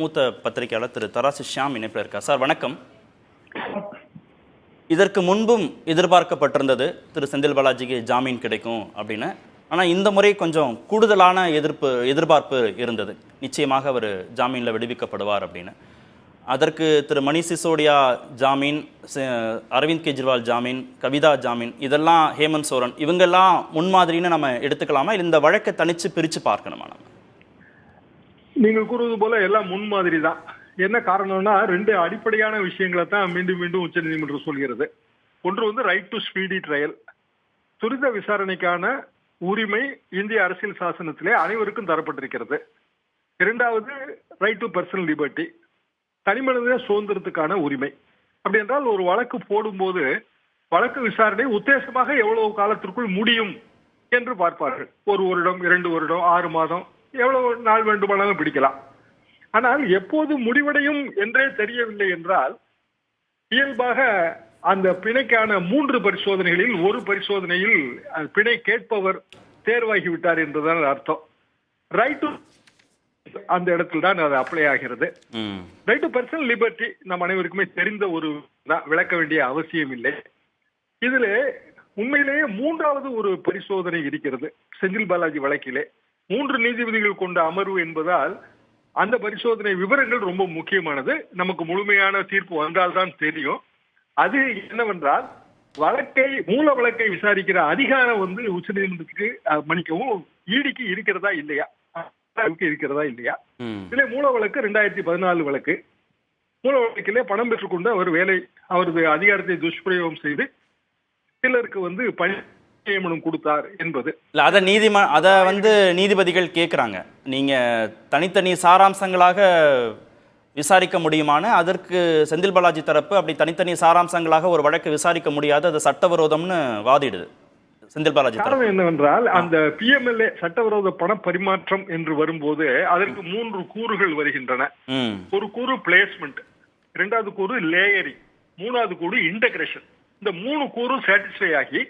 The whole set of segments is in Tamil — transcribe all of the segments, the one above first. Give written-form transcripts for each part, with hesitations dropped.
மூத்த பத்திரிகையாளர் திரு தராசு ஷியாம் இணைப்பில் இருக்கார். சார் வணக்கம். இதற்கு முன்பும் எதிர்பார்க்கப்பட்டிருந்தது திரு செந்தில் பாலாஜிக்கு ஜாமீன் கிடைக்கும் அப்படின்னு. ஆனால் இந்த முறை கொஞ்சம் கூடுதலான எதிர்பார்ப்பு இருந்தது. நிச்சயமாக அவர் ஜாமீனில் விடுவிக்கப்படுவார் அப்படின்னு. அதற்கு திரு மணீஷ் சிசோடியா ஜாமீன், அரவிந்த் கெஜ்ரிவால் ஜாமீன், கவிதா ஜாமீன், இதெல்லாம் ஹேமந்த் சோரன் இவங்கெல்லாம் முன்மாதிரின்னு நம்ம எடுத்துக்கலாமா? இந்த வழக்கை தனித்து பிரித்து பார்க்கணுமா நம்ம? நீங்கள் கூறுவது போல எல்லாம் முன்மாதிரி தான். என்ன காரணம்னா, ரெண்டு அடிப்படையான விஷயங்களை தான் மீண்டும் மீண்டும் உச்ச நீதிமன்றம் சொல்கிறது. ஒன்று வந்து ரைட் டு ஸ்பீடி ட்ரையல், துரித விசாரணைக்கான உரிமை இந்திய அரசியல் சாசனத்திலே அனைவருக்கும் தரப்பட்டிருக்கிறது. இரண்டாவது ரைட் டு பர்சனல் லிபர்ட்டி, தனிமனித சுதந்திரத்துக்கான உரிமை. அப்படி என்றால் ஒரு வழக்கு போடும்போது வழக்கு விசாரணை உத்தேசமாக எவ்வளவு காலத்திற்குள் முடியும் என்று பார்ப்பார்கள். 1 வருடம், 2 வருடம், 6 மாதம், எவ்வளவு நாள் வேண்டுமானாலும் பிடிக்கலாம். ஆனால் எப்போது முடிவடையும் என்றே தெரியவில்லை என்றால் இயல்பாக அந்த பிணைக்கான 3 பரிசோதனைகளில் ஒரு பரிசோதனையில் பிணை கேட்பவர் தேர்வாகிவிட்டார் என்றுதான் அர்த்தம். ரைட் டு அந்த இடத்தில் தான் அது அப்ளை ஆகிறது. ரைட் டு பர்சனல் லிபர்ட்டி நம் அனைவருக்குமே தெரிந்த ஒரு விளக்க வேண்டிய அவசியம் இல்லை. இதுல உண்மையிலேயே 3வது ஒரு பரிசோதனை இருக்கிறது செந்தில் பாலாஜி வழக்கிலே. 3 நீதிபதிகள் கொண்ட அமர்வு என்பதால் அந்த பரிசோதனை விவரங்கள் ரொம்ப முக்கியமானது. நமக்கு முழுமையான தீர்ப்பு வந்தால்தான் தெரியும். அது என்னவென்றால், மூல வழக்கை விசாரிக்கிற அதிகாரம் வந்து உச்ச நீதிமன்றத்துக்கு மன்னிக்கவும் ஈடிக்கு இருக்கிறதா இல்லையா, இதுல மூல வழக்கு 2014 வழக்கு. மூல வழக்கிலே பணம் பெற்றுக்கொண்டு அவர் அவரது அதிகாரத்தை துஷ்பிரயோகம் செய்து சிலருக்கு வந்து பணி நியமனம் கொடுத்தார் என்பது. அத நீதிபதிகள் கேட்கிறாங்க. நீங்க தனித்தனி சாராம்சங்களாக விசாரிக்க முடியுமான்னு. அதற்கு செந்தில் பாலாஜி தரப்பு அப்படி தனித்தனி சாராம்சங்களாக ஒரு வழக்கு விசாரிக்க முடியாது, அது சட்டவிரோதம்னு வாதிடுது செந்தில் பாலாஜி. காரணம் என்னவென்றால், அந்த PMLA சட்டவிரோத பண பரிமாற்றம் என்று வரும்போது அதற்கு 3 கூறுகள் வருகின்றன. ஒரு கூறு பிளேஸ்மெண்ட், 2வது கூறு லேயரிங், 3வது கூறு இன்டகிரேஷன். இந்த 3 கூறு சாட்டிஸ்ஃபை ஆகி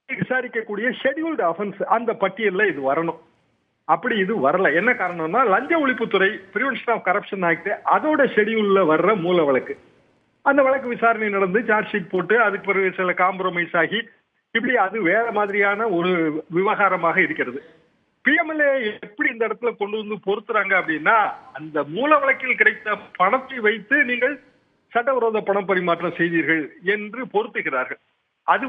விசாரிக்கக்கூடிய ஷெட்யூல்டு அஃபென்ஸ் அந்த பட்டியல்ல இது வரணும். அப்படி இது வரல. என்ன காரணம்னா, லஞ்ச ஒழிப்புத்துறை பிரிவென்ஷன் ஆஃப் கரப்ஷன் ஆக்ட் அதோட ஷெட்யூல்ல வர்ற மூல வழக்கு. அந்த வழக்கு விசாரணை நடந்து சார்ஜ் ஷீட் போட்டு அதுக்கு பிறகு சில காம்ப்ரமைஸ் ஆகி இப்படி அது வேற மாதிரியான ஒரு விவகாரமாக இருக்கிறது. PMLA எப்படி இந்த இடத்துல கொண்டு வந்து பொறுத்துறாங்க அப்படின்னா, அந்த மூல வழக்கில் கிடைத்த பணத்தை வைத்து நீங்கள் சட்டவிரோத பணம் பரிமாற்றம் செய்தீர்கள் என்று பொறுத்துகிறார்கள். அது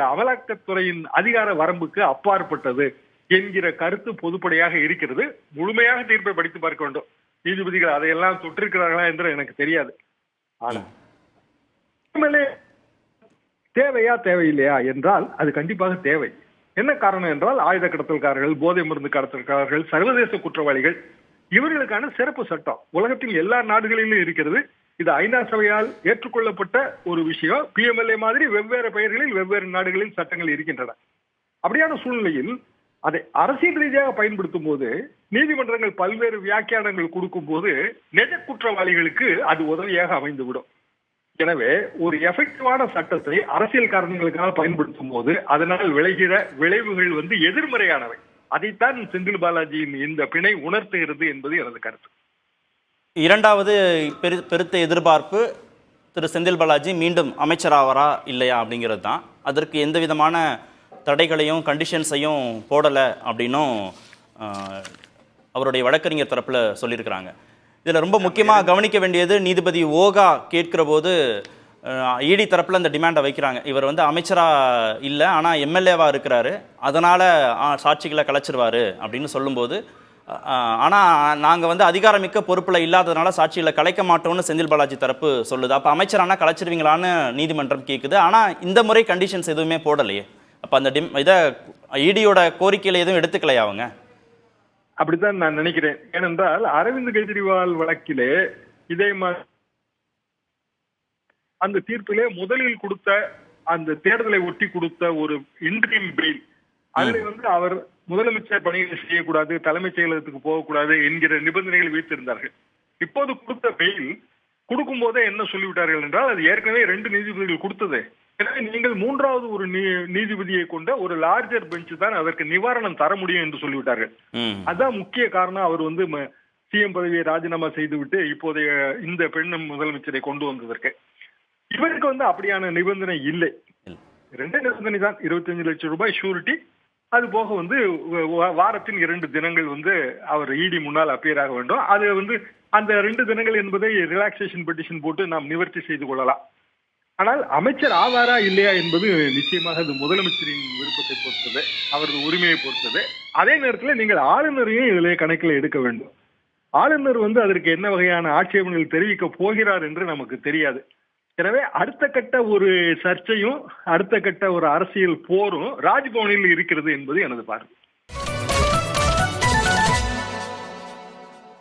அமலாக்கத்துறையின் அதிகார வரம்புக்கு அப்பாற்பட்டது என்கிற கருத்து பொதுப்படையாக இருக்கிறது. முழுமையாக தீர்ப்பை படித்து பார்க்க வேண்டும். நீதிபதிகள் அதையெல்லாம் தொற்றிருக்கிறார்களா என்று எனக்கு தெரியாது. ஆனா தேவையா தேவையில்லையா என்றால் அது கண்டிப்பாக தேவை. என்ன காரணம் என்றால், ஆயுத கடத்தல்காரர்கள், போதை மருந்து கடத்தல்காரர்கள், சர்வதேச குற்றவாளிகள், இவர்களுக்கான சிறப்பு சட்டம் உலகத்தின் எல்லா நாடுகளிலும் இருக்கிறது. இது ஐநா சபையால் ஏற்றுக்கொள்ளப்பட்ட ஒரு விஷயம். PMLA மாதிரி வெவ்வேறு பெயர்களில் வெவ்வேறு நாடுகளில் சட்டங்கள் இருக்கின்றன. அப்படியான சூழ்நிலையில் அதை அரசியல் ரீதியாக பயன்படுத்தும் போது நீதிமன்றங்கள் பல்வேறு வியாக்கியானங்கள் கொடுக்கும் போது நிஜ குற்றவாளிகளுக்கு அது உதவியாக அமைந்துவிடும். எனவே ஒரு எஃபெக்டிவான சட்டத்தை அரசியல் காரணங்களுக்காக பயன்படுத்தும் போது அதனால் விளைகிற விளைவுகள் எதிர்மறையானவை. அதைத்தான் செந்தில் பாலாஜியின் இந்த பிணை உணர்த்துகிறது என்பது எனது கருத்து. 2வது பெருத்த எதிர்பார்ப்பு திரு செந்தில் பாலாஜி மீண்டும் அமைச்சராவாரா இல்லையா அப்படிங்கிறது தான். அதற்கு எந்த விதமான தடைகளையும் கண்டிஷன்ஸையும் போடலை அப்படின்னும் அவருடைய வழக்கறிஞர் தரப்பில் சொல்லியிருக்கிறாங்க. இதில் ரொம்ப முக்கியமாக கவனிக்க வேண்டியது, நீதிபதி ஓகா கேட்கிற போது இடி தரப்பில் அந்த டிமாண்டை வைக்கிறாங்க. இவர் அமைச்சராக இல்லை, ஆனால் MLAவாக இருக்கிறாரு, அதனால் சாட்சிகளை கலைச்சிருவார் அப்படின்னு சொல்லும்போது, ஆனால் நாங்கள் அதிகாரமிக்க பொறுப்பில் இல்லாததுனால சாட்சிகளை கலைக்க மாட்டோம்னு செந்தில் பாலாஜி தரப்பு சொல்லுது. அப்போ அமைச்சரானா கலைச்சிருவீங்களான்னு நீதிமன்றம் கேட்குது. ஆனால் இந்த முறை கண்டிஷன்ஸ் எதுவுமே போடலையே. அப்போ அந்த இதை இடியோட கோரிக்கையில் எதுவும் எடுத்துக்கலையா அவங்க? அப்படித்தான் நான் நினைக்கிறேன். ஏனென்றால் அரவிந்த் கெஜ்ரிவால் வழக்கிலே இதே மாதிரி அந்த தீர்ப்பிலே முதலில் கொடுத்த அந்த தேர்தலை ஒட்டி கொடுத்த ஒரு இன்ட்ரீம் பெயில், அதில் அவர் முதலமைச்சர் பணிகளை செய்யக்கூடாது, தலைமைச் செயலகத்துக்கு போகக்கூடாது என்கிற நிபந்தனைகள் வைத்திருந்தார்கள். இப்போது கொடுத்த பெயில் கொடுக்கும் போதே என்ன சொல்லிவிட்டார்கள் என்றால், அது ஏற்கனவே 2 நீதிபதிகள் கொடுத்தது. எனவே நீங்கள் 3வது ஒரு நீதிபதியை கொண்ட ஒரு லார்ஜர் பெஞ்ச் தான் அதற்கு நிவாரணம் தர முடியும் என்று சொல்லிவிட்டார்கள். அதான் முக்கிய காரணம். அவர் சிஎம் பதவியை ராஜினாமா செய்துவிட்டு இப்போதைய இந்த பெண் முதலமைச்சரை கொண்டு வந்ததற்கு. இவருக்கு அப்படியான நிபந்தனை இல்லை. 2 நிபந்தனை தான். 25 லட்சம் ரூபாய் ஷூரிட்டி, அது போக வாரத்தின் 2 தினங்கள் அவர் இடி முன்னால் அப்பியர் ஆக வேண்டும். அது அந்த 2 தினங்கள் என்பதை ரிலாக்ஸேஷன் பெட்டிஷன் போட்டு நாம் நிவர்த்தி செய்து கொள்ளலாம். ஆனால் அமைச்சர் ஆவாரா இல்லையா என்பது நிச்சயமாக அது முதலமைச்சரின் விருப்பத்தை பொறுத்தது, அவரது உரிமையை பொறுத்தது. அதே நேரத்தில் நீங்கள் ஆளுநரையும் இதிலே கணக்கில் எடுக்க வேண்டும். ஆளுநர் அதற்கு என்ன வகையான ஆட்சேபனைகள் தெரிவிக்க போகிறார் என்று நமக்கு தெரியாது. எனவே அடுத்த கட்ட ஒரு சர்ச்சையும் அடுத்த கட்ட ஒரு அரசியல் போரும் ராஜ்பவனில் இருக்கிறது என்பது எனது பார்வை.